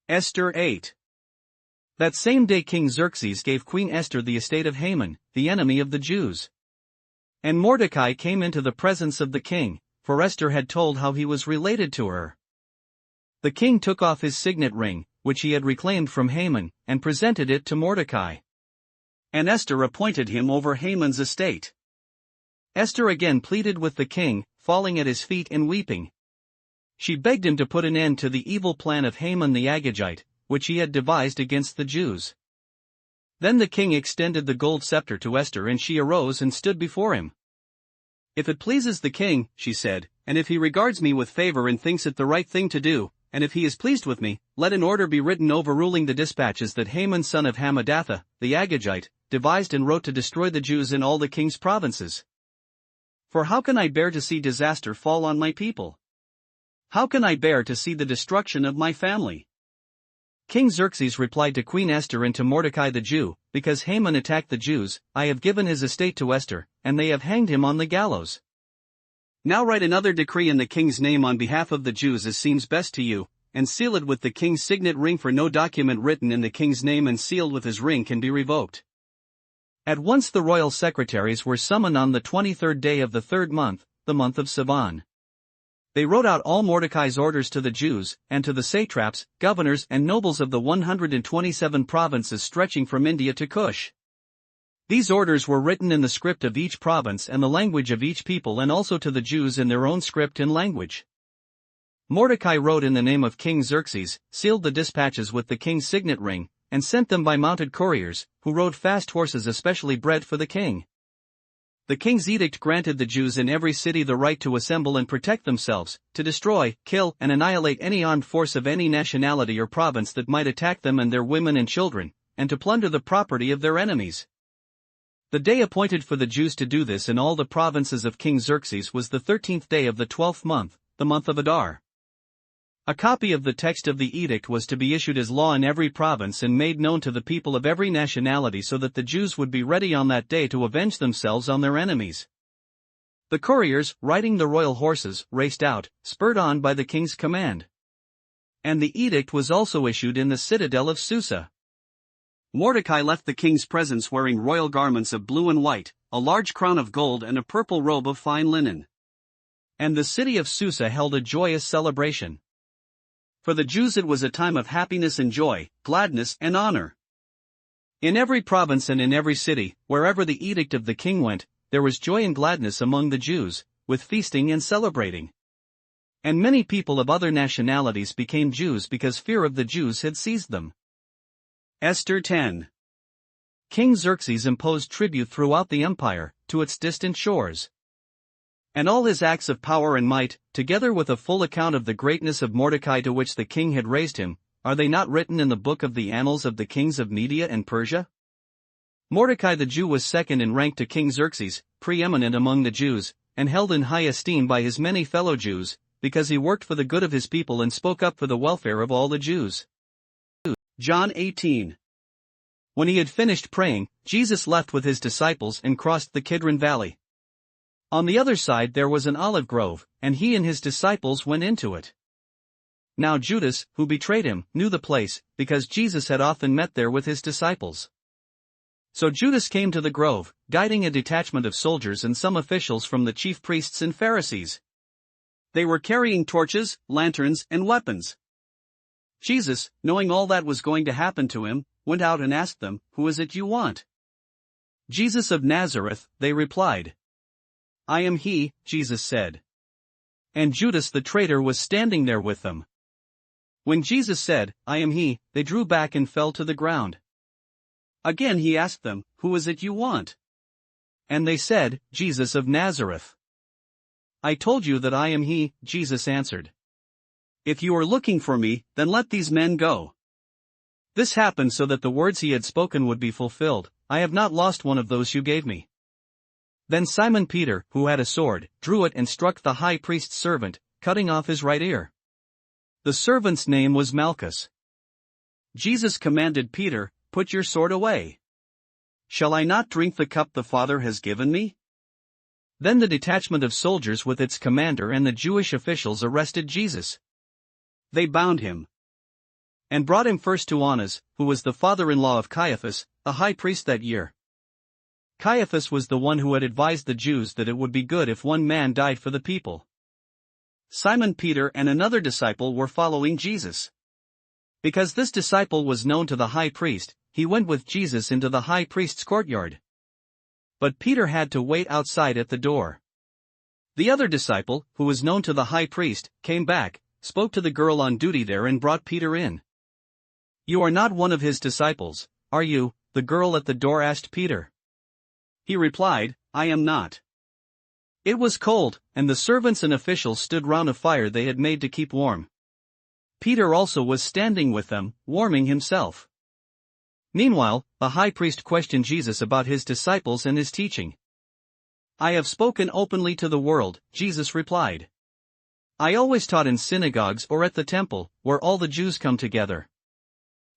Esther 8. That same day King Xerxes gave Queen Esther the estate of Haman, the enemy of the Jews. And Mordecai came into the presence of the king, for Esther had told how he was related to her. The king took off his signet ring, which he had reclaimed from Haman, and presented it to Mordecai. And Esther appointed him over Haman's estate. Esther again pleaded with the king, falling at his feet and weeping. She begged him to put an end to the evil plan of Haman the Agagite, which he had devised against the Jews. Then the king extended the gold scepter to Esther, and she arose and stood before him. "If it pleases the king," she said, "and if he regards me with favor and thinks it the right thing to do, and if he is pleased with me, let an order be written overruling the dispatches that Haman son of Hammedatha, the Agagite, devised and wrote to destroy the Jews in all the king's provinces. For how can I bear to see disaster fall on my people? How can I bear to see the destruction of my family?" King Xerxes replied to Queen Esther and to Mordecai the Jew, "Because Haman attacked the Jews, I have given his estate to Esther, and they have hanged him on the gallows. Now write another decree in the king's name on behalf of the Jews as seems best to you, and seal it with the king's signet ring, for no document written in the king's name and sealed with his ring can be revoked." At once the royal secretaries were summoned on the 23rd day of the 3rd month, the month of Sivan. They wrote out all Mordecai's orders to the Jews, and to the satraps, governors and nobles of the 127 provinces stretching from India to Cush. These orders were written in the script of each province and the language of each people, and also to the Jews in their own script and language. Mordecai wrote in the name of King Xerxes, sealed the dispatches with the king's signet ring, and sent them by mounted couriers, who rode fast horses especially bred for the king. The king's edict granted the Jews in every city the right to assemble and protect themselves, to destroy, kill, and annihilate any armed force of any nationality or province that might attack them and their women and children, and to plunder the property of their enemies. The day appointed for the Jews to do this in all the provinces of King Xerxes was the 13th day of the 12th month, the month of Adar. A copy of the text of the edict was to be issued as law in every province and made known to the people of every nationality, so that the Jews would be ready on that day to avenge themselves on their enemies. The couriers, riding the royal horses, raced out, spurred on by the king's command. And the edict was also issued in the citadel of Susa. Mordecai left the king's presence wearing royal garments of blue and white, a large crown of gold and a purple robe of fine linen. And the city of Susa held a joyous celebration. For the Jews it was a time of happiness and joy, gladness and honor. In every province and in every city, wherever the edict of the king went, there was joy and gladness among the Jews, with feasting and celebrating. And many people of other nationalities became Jews because fear of the Jews had seized them. Esther 10. King Xerxes imposed tribute throughout the empire, to its distant shores. And all his acts of power and might, together with a full account of the greatness of Mordecai to which the king had raised him, are they not written in the book of the annals of the kings of Media and Persia? Mordecai the Jew was second in rank to King Xerxes, preeminent among the Jews, and held in high esteem by his many fellow Jews, because he worked for the good of his people and spoke up for the welfare of all the Jews. John 18. When he had finished praying, Jesus left with his disciples and crossed the Kidron Valley. On the other side there was an olive grove, and he and his disciples went into it. Now Judas, who betrayed him, knew the place, because Jesus had often met there with his disciples. So Judas came to the grove, guiding a detachment of soldiers and some officials from the chief priests and Pharisees. They were carrying torches, lanterns, and weapons. Jesus, knowing all that was going to happen to him, went out and asked them, "Who is it you want?" "Jesus of Nazareth," they replied. "I am he," Jesus said. And Judas the traitor was standing there with them. When Jesus said, "I am he," they drew back and fell to the ground. Again he asked them, "Who is it you want?" And they said, "Jesus of Nazareth." "I told you that I am he," Jesus answered. "If you are looking for me, then let these men go." This happened so that the words he had spoken would be fulfilled, "I have not lost one of those you gave me." Then Simon Peter, who had a sword, drew it and struck the high priest's servant, cutting off his right ear. The servant's name was Malchus. Jesus commanded Peter, "Put your sword away. Shall I not drink the cup the Father has given me?" Then the detachment of soldiers with its commander and the Jewish officials arrested Jesus. They bound him. and brought him first to Annas, who was the father-in-law of Caiaphas, the high priest that year. Caiaphas was the one who had advised the Jews that it would be good if one man died for the people. Simon Peter and another disciple were following Jesus. Because this disciple was known to the high priest, he went with Jesus into the high priest's courtyard. But Peter had to wait outside at the door. The other disciple, who was known to the high priest, came back, spoke to the girl on duty there and brought Peter in. "You are not one of his disciples, are you?" the girl at the door asked Peter. He replied, "I am not." It was cold, and the servants and officials stood round a fire they had made to keep warm. Peter also was standing with them, warming himself. Meanwhile, the high priest questioned Jesus about his disciples and his teaching. "I have spoken openly to the world," Jesus replied. "I always taught in synagogues or at the temple, where all the Jews come together.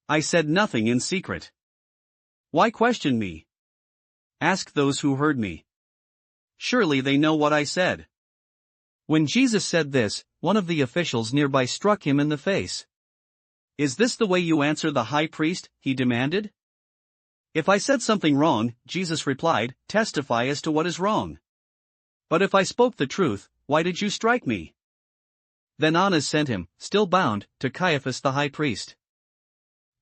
I said nothing in secret. Why question me? Ask those who heard me. Surely they know what I said." When Jesus said this, one of the officials nearby struck him in the face. "Is this the way you answer the high priest?" he demanded. "If I said something wrong," Jesus replied, "testify as to what is wrong. But if I spoke the truth, why did you strike me?" Then Annas sent him, still bound, to Caiaphas the high priest.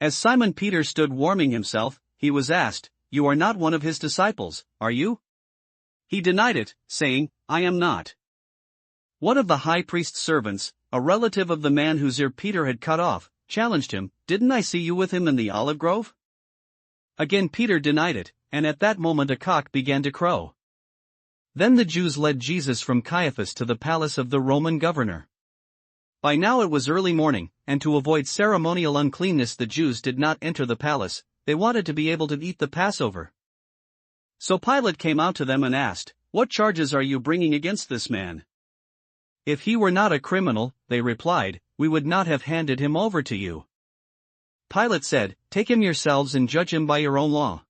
As Simon Peter stood warming himself, he was asked, "You are not one of his disciples, are you?" He denied it, saying, "I am not." One of the high priest's servants, a relative of the man whose ear Peter had cut off, challenged him, "Didn't I see you with him in the olive grove?" Again Peter denied it, and at that moment a cock began to crow. Then the Jews led Jesus from Caiaphas to the palace of the Roman governor. By now it was early morning, and to avoid ceremonial uncleanness the Jews did not enter the palace. They wanted to be able to eat the Passover. So Pilate came out to them and asked, "What charges are you bringing against this man?" "If he were not a criminal," they replied, "we would not have handed him over to you." Pilate said, "Take him yourselves and judge him by your own law."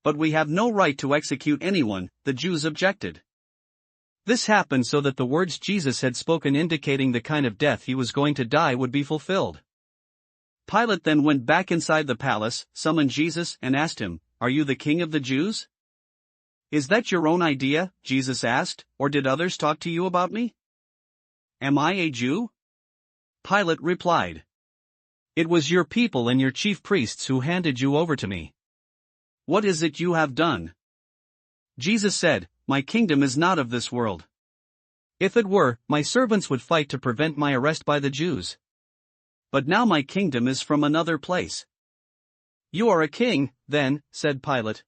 "But we have no right to execute anyone," the Jews objected. This happened so that the words Jesus had spoken indicating the kind of death he was going to die would be fulfilled. Pilate then went back inside the palace, summoned Jesus, and asked him, "Are you the king of the Jews?" "Is that your own idea?" Jesus asked, "or did others talk to you about me?" "Am I a Jew?" Pilate replied. "It was your people and your chief priests who handed you over to me. What is it you have done?" Jesus said, "My kingdom is not of this world. If it were, my servants would fight to prevent my arrest by the Jews. But now my kingdom is from another place." "You are a king, then," said Pilate.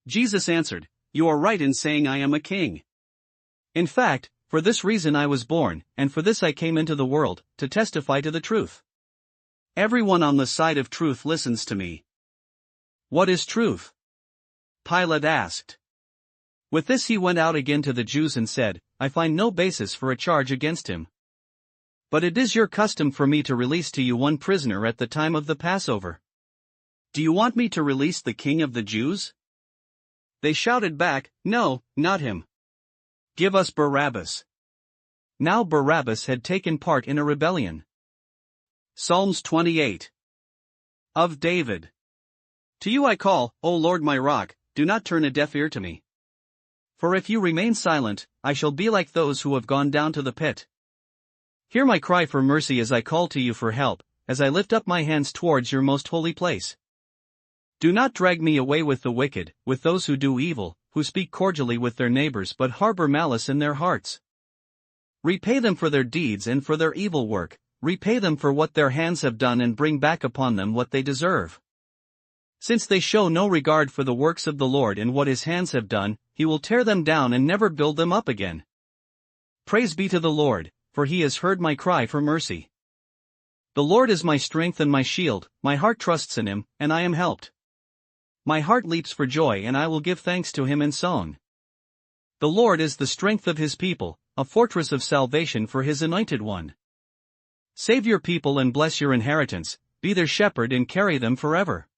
Jesus answered, "You are right in saying I am a king. In fact, for this reason I was born, and for this I came into the world, to testify to the truth. Everyone on the side of truth listens to me." "What is truth?" Pilate asked. With this he went out again to the Jews and said, "I find no basis for a charge against him. But it is your custom for me to release to you one prisoner at the time of the Passover. Do you want me to release the king of the Jews?" They shouted back, "No, not him. Give us Barabbas." Now Barabbas had taken part in a rebellion. Psalms 28. Of David. To you I call, O Lord my rock, do not turn a deaf ear to me. For if you remain silent, I shall be like those who have gone down to the pit. Hear my cry for mercy as I call to you for help, as I lift up my hands towards your most holy place. Do not drag me away with the wicked, with those who do evil, who speak cordially with their neighbors but harbor malice in their hearts. Repay them for their deeds and for their evil work, repay them for what their hands have done and bring back upon them what they deserve. Since they show no regard for the works of the Lord and what his hands have done, he will tear them down and never build them up again. Praise be to the Lord, for he has heard my cry for mercy. The Lord is my strength and my shield, my heart trusts in him, and I am helped. My heart leaps for joy and I will give thanks to him in song. The Lord is the strength of his people, a fortress of salvation for his anointed one. Save your people and bless your inheritance, be their shepherd and carry them forever.